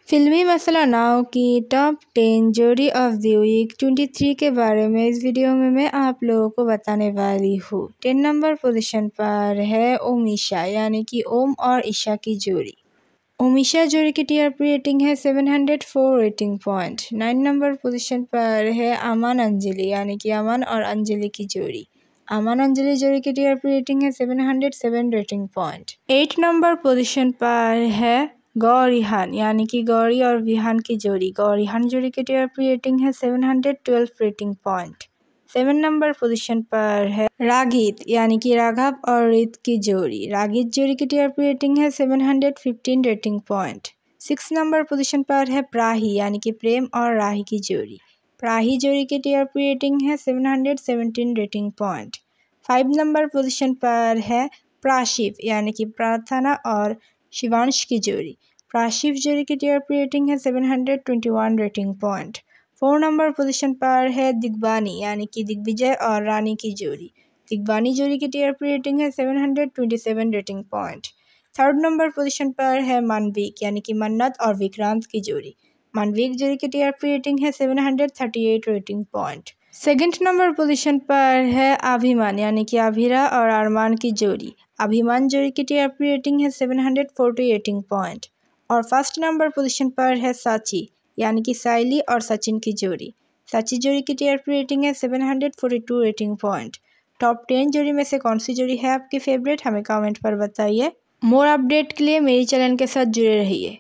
फिल्मी मसाला नाव की टॉप 10 जोड़ी ऑफ द वीक 23 के बारे में इस वीडियो में मैं आप लोगों को बताने वाली हूँ। 10 नंबर पोजीशन पर है ओम ईशा यानी कि ओम और ईशा की जोड़ी। ओम ईशा जोड़ी की टीआरपी रेटिंग है 704 रेटिंग पॉइंट। 9 नंबर पोजीशन पर है अमन अंजलि यानी कि अमन और अंजलि की जोड़ी। अमन अंजलि जोड़ी की टीआरपी रेटिंग है 707 रेटिंग पॉइंट। 8 नंबर पोजीशन पर है गौरीहान यानी कि गौरी और विहान की जोड़ी। गौरीहान जोड़ी की टीआरपी रेटिंग है 712 रेटिंग पॉइंट। 7 नंबर पोजीशन पर है रागित यानी कि राघव और रित की जोड़ी। रागित जोड़ी की टीआरपी रेटिंग है 715 रेटिंग पॉइंट। 6 नंबर पोजीशन पर है प्राही यानी कि प्रेम और राही की जोड़ी। प्राही जोड़ी की टीआरपी रेटिंग है 717 रेटिंग पॉइंट। 5 नंबर पोजीशन पर है प्राशिव यानी कि प्रार्थना और शिवांश की जोड़ी। प्राशिव जोड़ी की टीआरपी रेटिंग है 721 रेटिंग पॉइंट। 4 नंबर पोजीशन पर है दिग्बानी यानी कि दिग्विजय और रानी की जोड़ी। दिग्बानी जोड़ी की टीआरपी रेटिंग है 727 rating point. 3rd number position पर है मानविक यानी कि मन्नत और विक्रांत की जोड़ी। मानविक जोड़ी की टीआरपी रेटिंग है 738 rating point. 2nd number position पर है अभिमान यानी कि अभिरा और अरमान की जोड़ी। अभिमान जोड़ी की टीआरपी रेटिंग है 740 रेटिंग पॉइंट। और 1st नंबर पोजीशन पर है साची यानी कि साइली और सचिन की जोड़ी। साची जोड़ी की टीआरपी रेटिंग है 742 रेटिंग पॉइंट। टॉप 10 जोड़ी में से कौन सी जोड़ी है आपकी फेवरेट, हमें कमेंट पर बताइए। मोर अपडेट के लिए मेरे चैनल के साथ जुड़े रहिए।